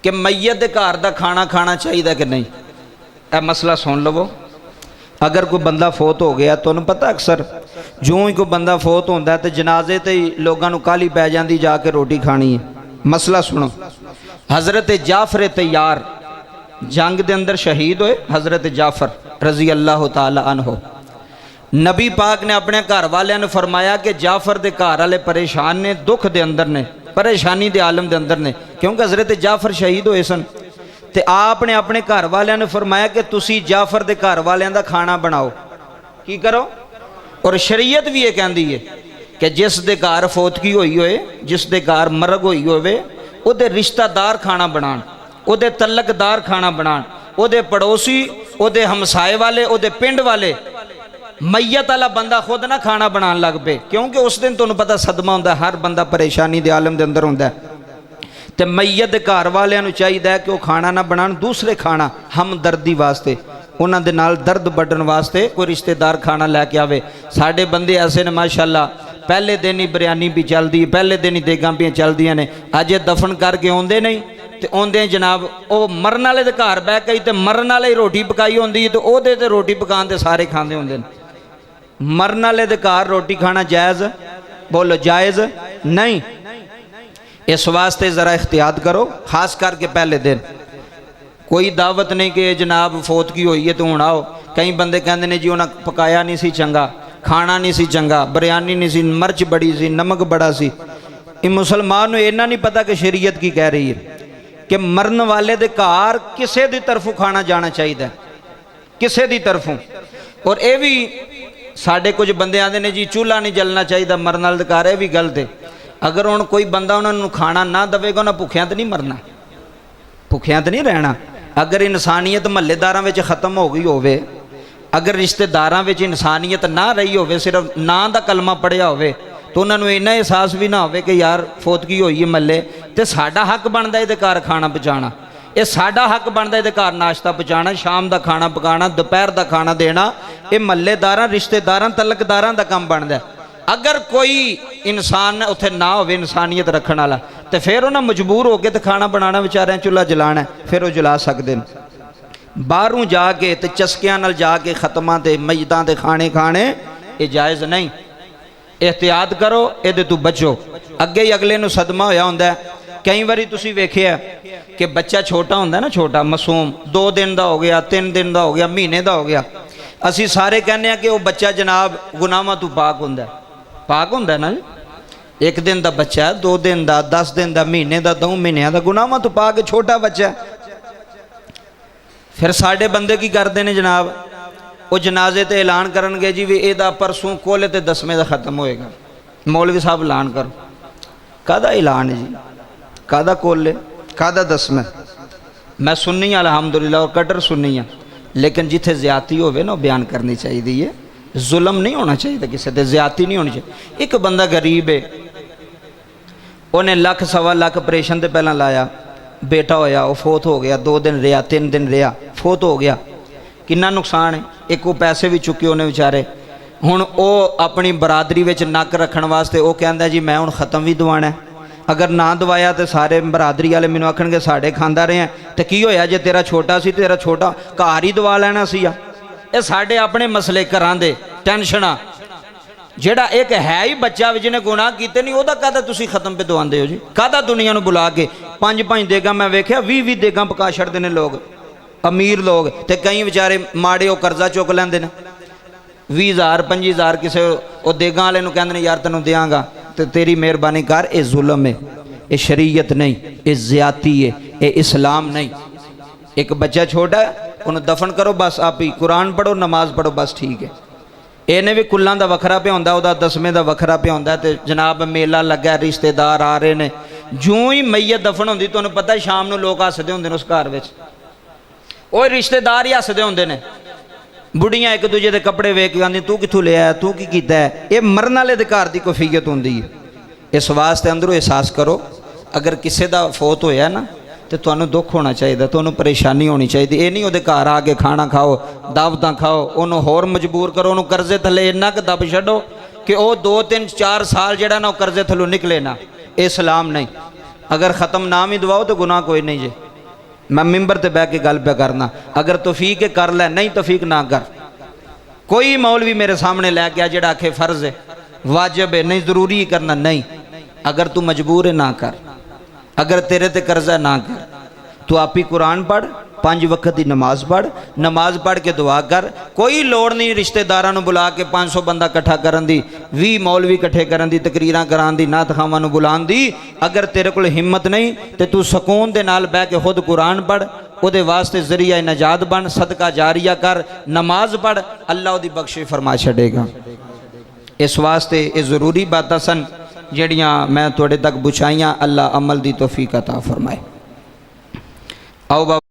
کہ میت دے گھر دا کھانا کھانا چاہیے کہ نہیں؟ اے مسئلہ سن لو۔ اگر کوئی بندہ فوت ہو گیا تو انہوں پتہ اکثر جوں ہی کوئی بندہ فوت ہوتا ہے تو جنازے تے ہی لوگوں کو کالی پی جاندی جا کے روٹی کھانی ہے۔ مسئلہ سنو، حضرت جعفر طیار جنگ دے اندر شہید ہوئے، حضرت جعفر رضی اللہ تعالی عنہ۔ نبی پاک نے اپنے گھر والے نے فرمایا کہ جعفر دے گھر والے پریشان نے، دکھ دے اندر نے، پریشانی دے عالم دے اندر نے، کیونکہ حضرت جعفر شہید ہوئے سن۔ تے آپ نے اپنے گھر والے نے فرمایا کہ تسی جعفر دے گھر والے دا کھانا بناؤ، کی کرو؟ اور شریعت بھی یہ کہندی ہے کہ جس دے گھر فوتگی ہوئی ہوئے، جس دے گھر مرگ ہوئی ہوئے، او دے رشتہ دار کھانا بنان، او دے تعلق دار کھانا بنان، او دے پڑوسی، او دے ہمسائے والے، او دے پنڈ والے۔ میت والا بندہ خود نہ کھانا بنان لگ پے، کیونکہ اس دن تمہیں پتہ صدمہ ہوندہ ہے، ہر بندہ پریشانی دے عالم دے اندر ہوندہ ہے۔ تے میت گھر والے نو چاہیے کہ وہ کھانا نہ بنان، دوسرے کھانا ہمدردی واسطے، انہاں دے نال درد بڑھن واسطے کوئی رشتہ دار کھانا لے کے آوے۔ ساڈے بندے ایسے نے ماشاءاللہ، پہلے دن ہی بریانی بھی چل دی، پہلے دن ہی دیگاں بھی چل دیاں نے، اجے دفن کر کے اوندے نہیں تے اوندے جناب او مرن والے دے گھر بیٹھ کے تے مرن والے روٹی پکائی ہوندی تے او دے تے روٹی پکان تے سارے کھاندے ہوندے نے۔ مرن والے دے گھر روٹی کھانا جائز؟ بولو جائز نہیں۔ اس واسطے ذرا احتیاط کرو، خاص کر کے پہلے دن کوئی دعوت نہیں کہ جناب فوتگی ہوئی ہے تو ہوں آؤ۔ کئی بندے کہندے نے جی انہاں پکایا نہیں سی چنگا، کھانا نہیں سی چنگا، بریانی نہیں سی، مرچ بڑی سی، نمک بڑا سی۔ یہ مسلمان نوں اینا نہیں پتہ کہ شریعت کی کہہ رہی ہے کہ مرن والے دے گھر کسے دی طرفوں کھانا جانا چاہیے، کسے دی طرفوں۔ اور اے بھی ساڈے کچھ بندے آندے نے جی چولہا نہیں جلنا چاہیے مرن والے دے گھر، اے بھی غلط ہے۔ اگر ہن کوئی بندہ انہاں نوں کھانا نہ دے گا، انہاں بھکھیاں تے نہیں مرنا، بھکھیاں تے نہیں رہنا۔ اگر انسانیت محلے داراں وچ ختم ہو گئی ہووے، اگر رشتہ داراں وچ انسانیت نہ رہی ہووے، صرف ناں دا کلمہ پڑھیا ہووے، تو انہاں نوں اینا احساس بھی نہ ہووے کہ یار فوتگی ہوئی ہے محلے تے ساڈا حق بندا ہے تے گھر کھانا پہنچانا، اے ساڈا حق بندا ہے تے گھر ناشتہ پہنچانا، شام دا کھانا پکانا، دوپہر دا کھانا دینا، اے محلے داراں رشتہ داراں تعلق داراں دا کام بندا ہے۔ اگر کوئی انسان اتنے نہ ہوئے انسانیت رکھنے والا تو پھر انہیں مجبور ہو کے تو کھانا بنانا بیچارے چولہا جلانا ہے، پھر وہ جلا سکتے ہیں۔ باہروں جا کے تے چسکیاں نال جا کے ختماں تے میتاں تے کھانے یہ جائز نہیں۔ احتیاط کرو، یہ تو بچو، اگے ہی اگلے نو صدمہ ہویا ہوندا ہے۔ کئی باری تسی ویکھیا کہ بچہ چھوٹا ہوندا ہے نا، چھوٹا معصوم، 2 دن دا ہو گیا، 3 دن دا ہو گیا، مہینے دا ہو گیا، اسی سارے کہنے ہیں کہ وہ بچہ جناب گناہاں تو پاک ہوندا ہے، پاک ہوندا ہے نا جی۔ 1 دن دا بچہ ہے، 2 دن دا، 10 دن دا، مہینے دا، 2 مہینے دا، گناہاں تو پاک ہے، چھوٹا بچہ ہے۔ پھر ساڈے بندے کی کردے نے جناب، وہ جنازے تے اعلان کرن گے جی بھی اے دا پرسوں کولے تے 10ویں دا ختم ہوئے گا۔ مولوی صاحب اعلان کرو، کادا اعلان ہے جی، کادا کولے، کادا 10ویں؟ میں سنی ہاں الحمدللہ اور کٹر سنی ہاں، لیکن جتھے زیادتی ہوئے نا بیان کرنی چاہیے دی ہے، ظلم نہیں ہونا چاہیے، کسی تے زیادتی نہیں ہونی چاہیے۔ ایک بندہ غریب ہے، انہیں 1 سوا لاکھ اپریشن تے پہلا لایا، بیٹا ہویا، وہ فوت ہو گیا، 2 دن رہا، 3 دن رہا، فوت ہو گیا، کنا نقصان ہے۔ ایک وہ پیسے بھی چکے انہیں بیچارے، ہن او اپنی برادری وچ نک رکھن واسطے وہ کہندا جی میں ہن ختم بھی دوانا ہے، اگر نہ دوایا تو سارے برادری والے مینوں آکھن گے ساڈے کھاندا رہے ہیں تے کی ہویا جے تیرا چھوٹا سی، تیرا چھوٹا گھر ہی دوا لینا سی۔ یہ ساڈے اپنے مسئلے گھراں دے ٹینشناں، جیڑا ایک ہے ہی بچہ جنہیں گناہ کیتے نہیں، وہ دا کہدا تسی ختم پہ دواندے ہو جی؟ کہدا دنیا نو بلا کے 5 دیگاں میں ویکھیا 20 دیگاں پکا چھڑدے نے لوگ، امیر لوگ، تے کئی بیچارے ماڑے وہ قرضہ چک لیندے نے، 20,000 25,000 کسے وہ دیگاں والے نو کہندے نے یار تینوں دیاں گا تے تیری مہربانی کر۔ اے ظلم ہے، اے شریعت نہیں، اے زیادتی ہے، اے اسلام نہیں۔ ایک بچہ چھوٹا ہے انہوں دفن کرو، بس آپ ہی قرآن پڑھو، نماز پڑھو، بس ٹھیک ہے۔ اینے بھی کلاں دا وکھرا پہ ہوندا، او دا 10ویں دا وکھرا پہ ہوندا، تے جناب میلہ لگا، رشتہ دار آ رہے نے، جوں ہی میت دفن ہوندی تو انہوں پتہ ہے شام نو لوگ ہسدے ہوندے نے اس گھر وچ، وہ رشتہ دار ہی ہسدے ہوندے نے، بڑھیاں ایک دوجے دے کپڑے ویکھ کے آندی تو کتھوں لے آیا، تو کی کیتا ہے۔ یہ مرن والے دے گھر دی کیفیت ہوندی ہے۔ اس واسطے اندروں احساس کرو، اگر کسے دا فوت ہویا نا تو تمہیں دکھ ہونا چاہیے، تمہیں پریشانی ہونی چاہیے۔ یہ نہیں وہ گھر آ کے کھانا کھاؤ، دعوتاں کھاؤ، انہوں ہور مجبور کرو، انہوں قرضے تھلے اتنا کہ دب چھڈو کہ وہ 2 3 4 سال جڑا نا وہ قرضے تھلوں نکلے نا۔ اسلام نہیں۔ اگر ختم نام ہی دواؤ تو گناہ کوئی نہیں جے، میں ممبر تے بیٹھ کے گل پہ کرنا، اگر توفیق ہے کر لے، نہیں توفیق نہ کر۔ کوئی مولوی میرے سامنے لے کے جڑا کہ فرض ہے، واجب ہے، نہیں ضروری کرنا، نہیں۔ اگر تو مجبور ہے نہ کر، اگر تیرے تے قرضہ نہ کر، تو آپ ہی قرآن پڑھ، 5 وقت دی نماز پڑھ، نماز پڑھ کے دعا کر۔ کوئی لوڑ نہیں رشتہ داراں بلا کے 500 بندہ کٹھا کرن دی، 20 مولوی کٹھے کرن دی، تقریراں کران دی، نعت خواں نو بلان دی۔ اگر تیرے کول ہمت نہیں تے تو سکون دے نال بیٹھ کے خود قرآن پڑھ، او دے واسطے ذریعہ نجات بن، صدقہ جاریہ کر، نماز پڑھ، اللہ دی بخشش فرما چھڑے گا۔ اس واسطے یہ ضروری باتاں سن جڑیاں میں توڑے تک بچائیاں، اللہ عمل دی توفیق عطا فرمائے۔ آؤ بابا